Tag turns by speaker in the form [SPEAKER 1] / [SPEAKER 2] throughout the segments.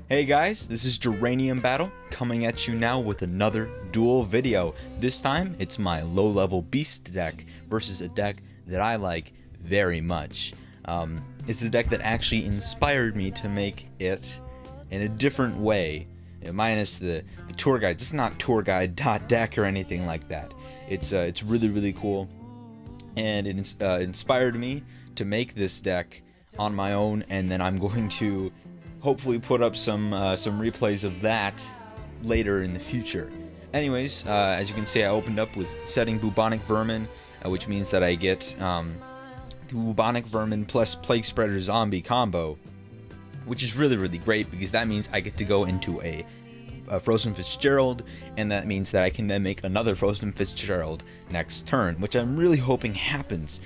[SPEAKER 1] Hey guys, this is Geranium Battle coming at you now with another duel video. This time it's my low-level beast deck versus a deck that I like very much. It's a deck that actually inspired me to make it in a different way, minus the tour guides. It's not tour guide deck or anything like that. It's really cool, and it inspired me to make this deck on my own, and then I'm going to hopefully put up some replays of that later in the future. Anyways, as you can see, I opened up with setting Bubonic Vermin, which means that I get the Bubonic Vermin plus Plague Spreader Zombie combo, which is really great because that means I get to go into a Frozen Fitzgerald, and that means that I can then make another Frozen Fitzgerald next turn, which I'm really hoping happens.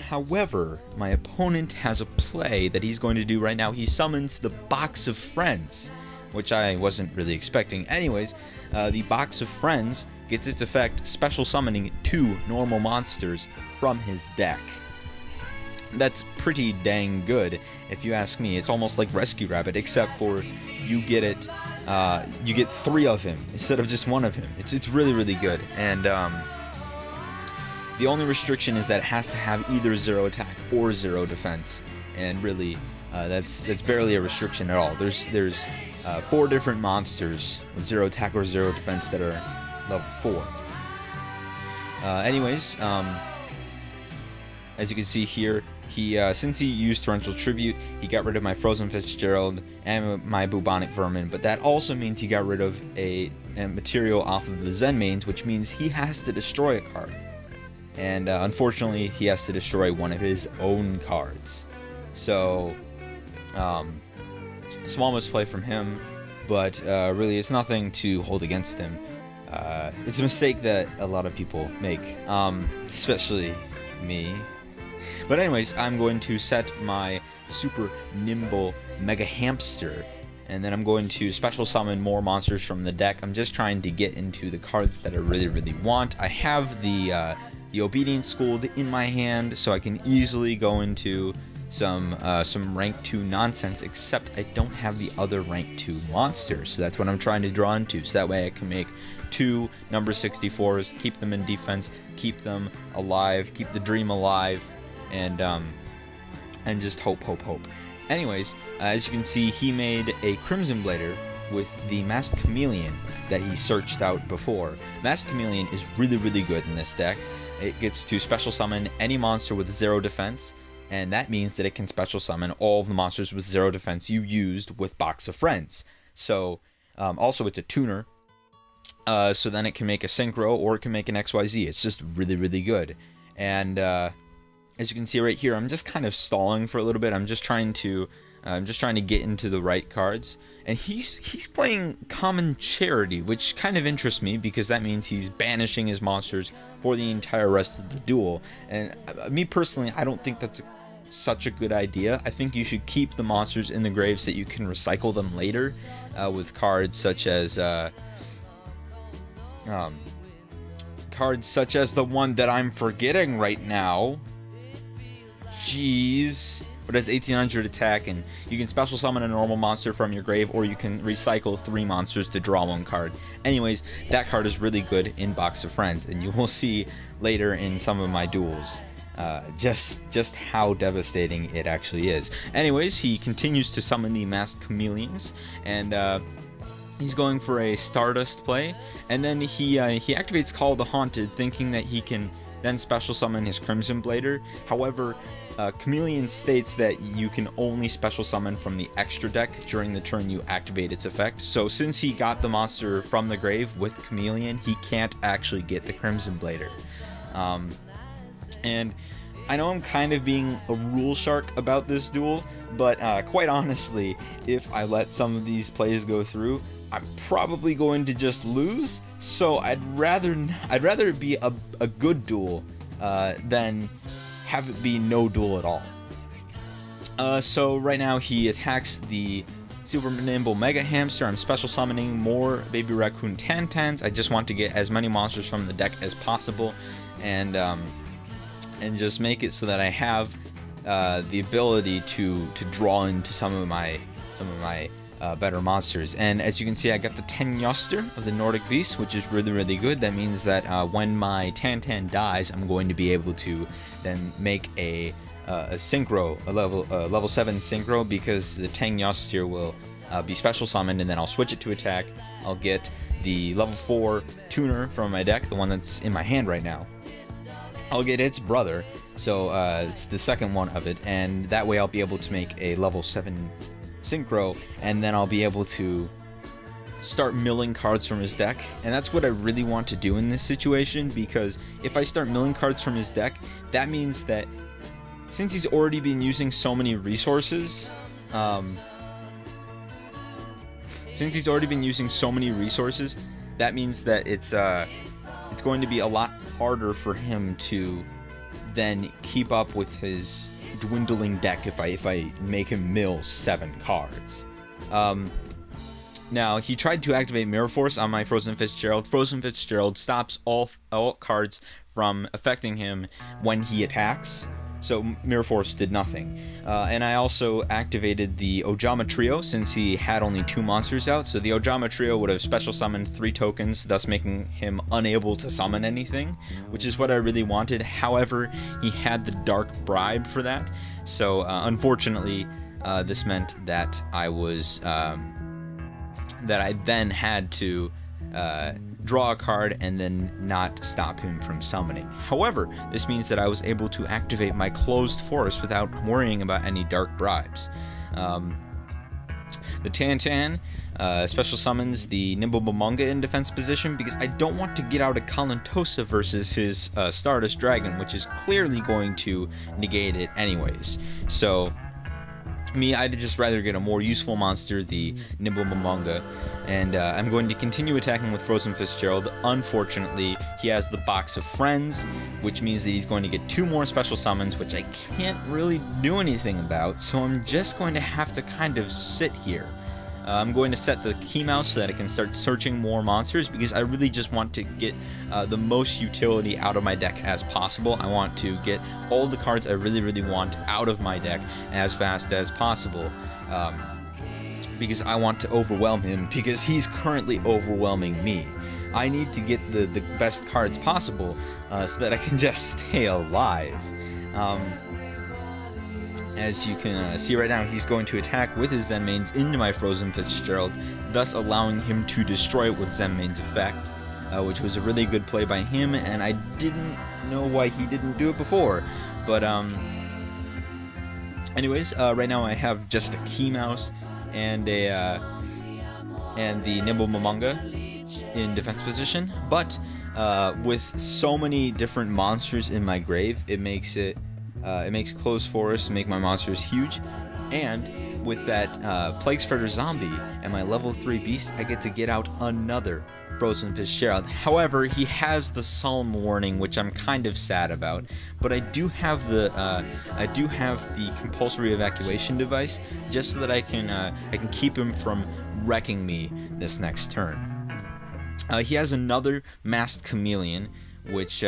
[SPEAKER 1] However, my opponent has a play that he's going to do right now. He summons the Box of Friends, which I wasn't really expecting. Anyways, the Box of Friends gets its effect special summoning 2 normal monsters from his deck. That's pretty dang good, if you ask me. It's almost like Rescue Rabbit, except for you get 3 of him instead of just 1 of him. It's really good, and the only restriction is that it has to have either 0 attack or 0 defense, and really, that's barely a restriction at all. There's 4 different monsters with 0 attack or 0 defense that are level 4. Anyways, as you can see here, he since he used Torrential Tribute, he got rid of my Frozen Fitzgerald and my Bubonic Vermin, but that also means he got rid of a material off of the Zen mains, which means he has to destroy a card. And unfortunately, he has to destroy one of his own cards. So, small misplay from him, but really it's nothing to hold against him. It's a mistake that a lot of people make, especially me. But anyways, I'm going to set my super nimble Mega Hamster, and then I'm going to special summon more monsters from the deck. I'm just trying to get into the cards that I really want. I have the Obedient Schooled in my hand, so I can easily go into some rank 2 nonsense, except I don't have the other rank 2 monsters, so that's what I'm trying to draw into, so that way I can make 2 number 64s, keep them in defense, keep them alive, keep the dream alive, and just hope. Anyways, as you can see, he made a Crimson Blader with the Masked Chameleon that he searched out before. Masked Chameleon is really good in this deck. It gets to special summon any monster with 0 defense, and that means that it can special summon all of the monsters with 0 defense you used with Box of Friends. So, also it's a tuner, so then it can make a Synchro or it can make an XYZ. It's just really good. And as you can see right here, I'm just kind of stalling for a little bit. I'm just trying to get into the right cards, and he's playing Common Charity, which kind of interests me because that means he's banishing his monsters for the entire rest of the duel. And me personally, I don't think that's such a good idea. I think you should keep the monsters in the grave so that you can recycle them later with cards such as the one that I'm forgetting right now. Jeez. But it has 1800 attack, and you can special summon a normal monster from your grave, or you can recycle 3 monsters to draw 1 card. Anyways, that card is really good in Box of Friends, and you will see later in some of my duels just how devastating it actually is. Anyways, he continues to summon the Masked Chameleons, and he's going for a Stardust play, and then he activates Call of the Haunted, thinking that he can then special summon his Crimson Blader. However, Chameleon states that you can only special summon from the extra deck during the turn you activate its effect. So since he got the monster from the grave with Chameleon, he can't actually get the Crimson Blader. And I know I'm kind of being a rule shark about this duel, but quite honestly, if I let some of these plays go through, I'm probably going to just lose. So I'd rather it be a good duel than have it be no duel at all. So right now he attacks the Super Nimble Mega Hamster. I'm special summoning more Baby Raccoon Tantans. I just want to get as many monsters from the deck as possible, and just make it so that I have the ability to draw into some of my better monsters. And as you can see, I got the Tenyoster of the Nordic Beast, which is really, really good. That means that when my Tantan dies, I'm going to be able to then make a synchro, a level 7 synchro, because the Tenyoster will be special summoned, and then I'll switch it to attack. I'll get the level 4 tuner from my deck, the one that's in my hand right now. I'll get its brother, so it's the second one of it, and that way I'll be able to make a level 7 synchro, and then I'll be able to start milling cards from his deck. And that's what I really want to do in this situation, because if I start milling cards from his deck, that means that since he's already been using so many resources, that means that it's going to be a lot harder for him to then keep up with his dwindling deck if I make him mill 7 cards. Now, he tried to activate Mirror Force on my Frozen Fitzgerald. Frozen Fitzgerald stops all cards from affecting him when he attacks, so Mirror Force did nothing. And I also activated the Ojama Trio since he had only 2 monsters out, so the Ojama Trio would have special summoned 3 tokens, thus making him unable to summon anything, which is what I really wanted. However, he had the Dark Bribe for that, so unfortunately, this meant that I was that I then had to draw a card and then not stop him from summoning. However, this means that I was able to activate my closed forest without worrying about any dark bribes. The Tantan special summons the Nimblemomonga in defense position because I don't want to get out a Kalantosa versus his Stardust Dragon, which is clearly going to negate it anyways. So I'd just rather get a more useful monster, the Nimblemomonga, and I'm going to continue attacking with Frozen Fitzgerald. Unfortunately, he has the Box of Friends, which means that he's going to get 2 more special summons, which I can't really do anything about, so I'm just going to have to kind of sit here. I'm going to set the key mouse so that I can start searching more monsters, because I really just want to get the most utility out of my deck as possible. I want to get all the cards I really, really want out of my deck as fast as possible, because I want to overwhelm him, because he's currently overwhelming me. I need to get the best cards possible so that I can just stay alive. As you can see right now, he's going to attack with his Zenmaines into my Frozen Fitzgerald, thus allowing him to destroy it with Zenmaine's effect, which was a really good play by him, and I didn't know why he didn't do it before. But anyways, right now I have just a Key Mouse and the Nimblemomonga in defense position, but with so many different monsters in my grave, it makes closed forest make my monsters huge, and with that Plague Spreader Zombie and my level 3 beast, I get to get out another Frozen Fitzgerald. However, he has the Solemn Warning, which I'm kind of sad about, but I do have the compulsory evacuation device just so that I can keep him from wrecking me this next turn. He has another Masked Chameleon, which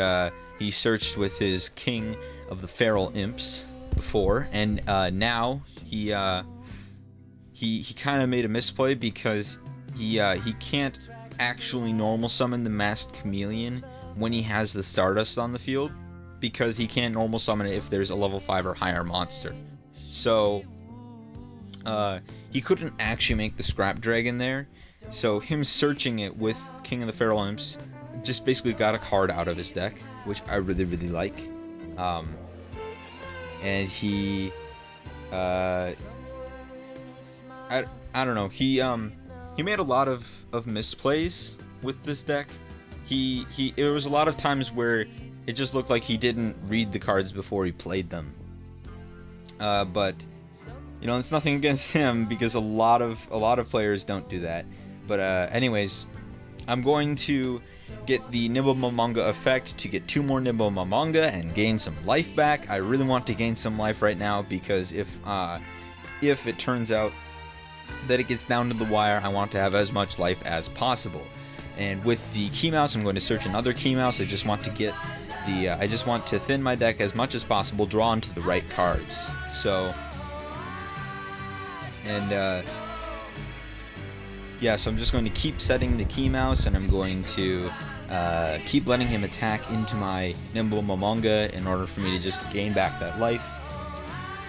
[SPEAKER 1] he searched with his King of the Feral Imps before, and now he kind of made a misplay because he can't actually normal summon the Masked Chameleon when he has the Stardust on the field, because he can't normal summon it if there's a level 5 or higher monster. So he couldn't actually make the Scrap Dragon there, so him searching it with King of the Feral Imps just basically got a card out of his deck, which I really, really like. And he, I don't know, he made a lot of misplays with this deck. There was a lot of times where it just looked like he didn't read the cards before he played them. But, you know, it's nothing against him, because a lot of players don't do that. But anyways, I'm going to get the Nimblemomonga effect to get 2 more Nimblemomonga and gain some life back. I really want to gain some life right now, because if it turns out that it gets down to the wire, I want to have as much life as possible. And with the Key Mouse, I'm going to search another Key Mouse. I just want to get I just want to thin my deck as much as possible, draw into the right cards. So, and yeah, so I'm just going to keep setting the key mouse, and I'm going to keep letting him attack into my Nimble Momonga in order for me to just gain back that life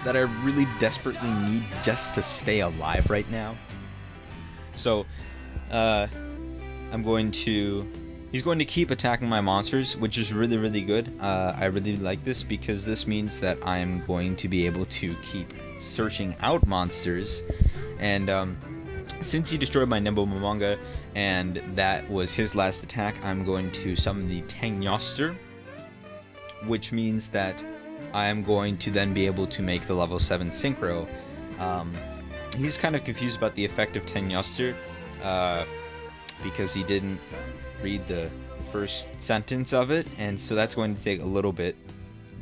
[SPEAKER 1] that I really desperately need just to stay alive right now. So, he's going to keep attacking my monsters, which is really, really good. I really like this because this means that I'm going to be able to keep searching out monsters. And since he destroyed my Nimble Momonga, and that was his last attack, I'm going to summon the Tangyoster, which means that I am going to then be able to make the level 7 Synchro. He's kind of confused about the effect of Tangyoster, because he didn't read the first sentence of it, and so that's going to take a little bit.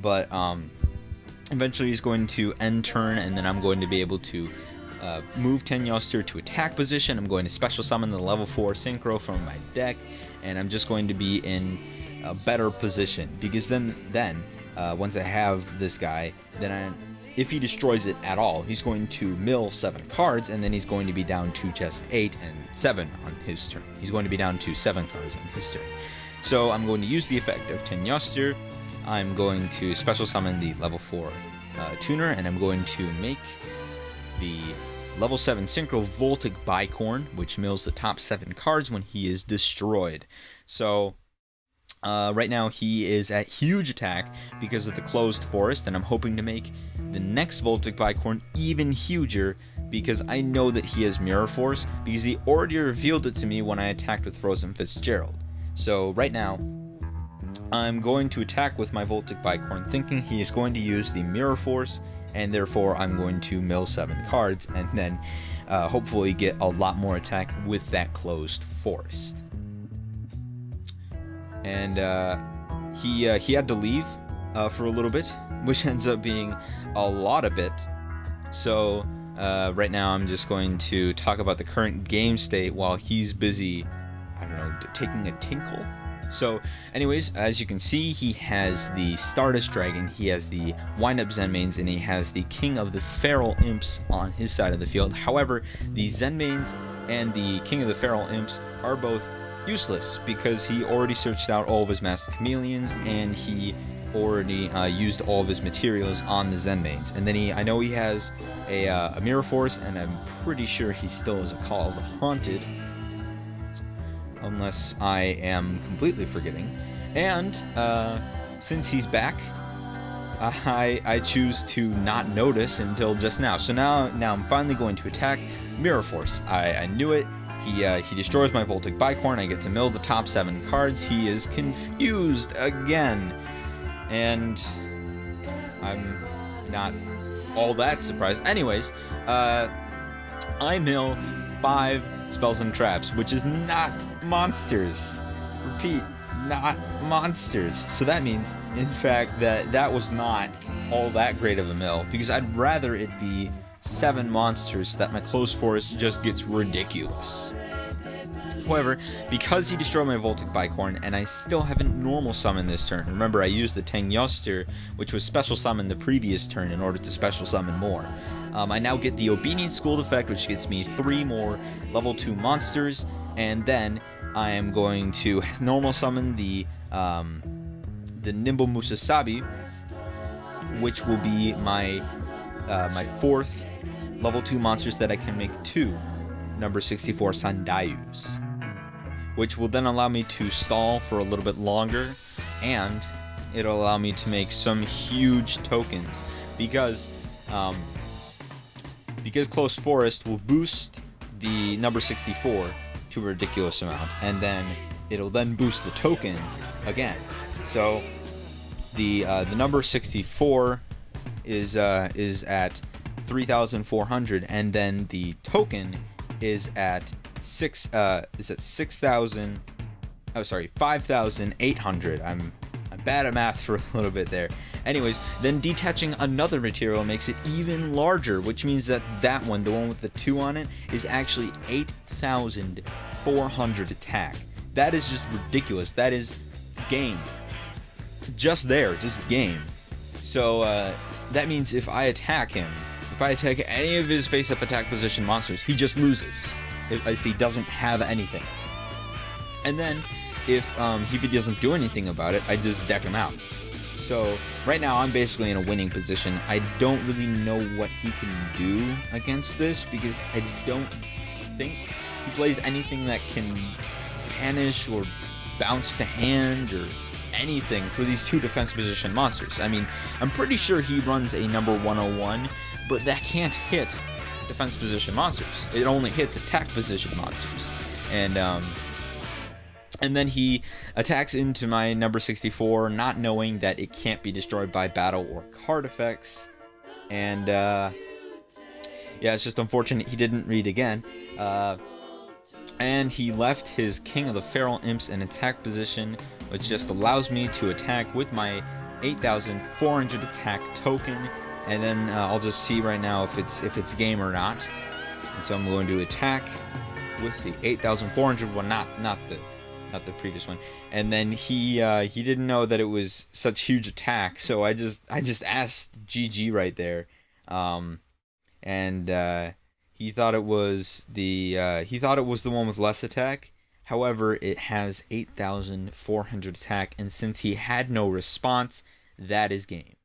[SPEAKER 1] But eventually he's going to end turn, and then I'm going to be able to move Tangyoster to attack position. I'm going to special summon the level 4 Synchro from my deck, and I'm just going to be in a better position, because then once I have this guy, then if he destroys it at all, he's going to mill 7 cards, and then he's going to be down to just 8 and 7 on his turn. He's going to be down to 7 cards on his turn. So I'm going to use the effect of Tangyoster. I'm going to special summon the level 4 Tuner, and I'm going to make the level 7 Synchro Voltic Bicorn, which mills the top 7 cards when he is destroyed. So right now he is at huge attack because of the closed forest, and I'm hoping to make the next Voltic Bicorn even huger because I know that he has Mirror Force, because he already revealed it to me when I attacked with Frozen Fitzgerald. So right now I'm going to attack with my Voltic Bicorn, thinking he is going to use the Mirror Force, and therefore I'm going to mill 7 cards and then hopefully get a lot more attack with that closed forest. And he had to leave for a little bit, which ends up being a lot of bit. So right now I'm just going to talk about the current game state while he's busy, I don't know, taking a tinkle. So anyways, as you can see, he has the Stardust Dragon, he has the Wind-Up Zenmaines, and he has the King of the Feral Imps on his side of the field. However, the Zenmaines and the King of the Feral Imps are both useless because he already searched out all of his Masked Chameleons, and he already used all of his materials on the Zenmaines. And then I know he has a Mirror Force, and I'm pretty sure he still has a Call of the Haunted, unless I am completely forgetting. And since he's back, I choose to not notice until just now. So now I'm finally going to attack Mirror Force. I knew it. He destroys my Voltic Bicorn. I get to mill the top 7 cards. He is confused again, and I'm not all that surprised. Anyways, I mill 5 spells and traps, which is not monsters. Repeat, not monsters. So that means, in fact, that was not all that great of a mill, because I'd rather it be 7 monsters so that my closed forest just gets ridiculous. However, because he destroyed my Voltic Bicorn, and I still haven't normal summoned this turn. Remember, I used the Tangyoster, which was special summoned the previous turn in order to special summon more. I now get the Obedient School effect, which gets me 3 more level 2 monsters, and then I am going to normal summon the Nimble Musasabi, which will be my 4th level 2 monsters that I can make 2 number 64 Sandayus, which will then allow me to stall for a little bit longer, and it'll allow me to make some huge tokens, because Close Forest will boost the number 64 to a ridiculous amount, and then it'll then boost the token again. So the number 64 is at 3,400, and then the token is at 5,800. I'm bad at math for a little bit there. Anyways, then detaching another material makes it even larger, which means that one, the one with the 2 on it, is actually 8,400 attack. That is just ridiculous. That is game. Just game. So that means if I attack him, if I attack any of his face-up attack position monsters, he just loses. if he doesn't have anything. And then if he doesn't do anything about it, I just deck him out. So right now I'm basically in a winning position. I don't really know what he can do against this, because I don't think he plays anything that can banish or bounce to hand or anything for these two defense position monsters. I mean, I'm pretty sure he runs a number 101, but that can't hit defense position monsters. It only hits attack position monsters. And then he attacks into my number 64, not knowing that it can't be destroyed by battle or card effects. And yeah, it's just unfortunate he didn't read again. And he left his King of the Feral Imps in attack position, which just allows me to attack with my 8,400 attack token. And then I'll just see right now if it's game or not. And so I'm going to attack with the 8,400 one, not the previous one. And then he didn't know that it was such huge attack, so I just asked GG right there. And he thought it was the one with less attack. However, it has 8,400 attack, and since he had no response, that is game.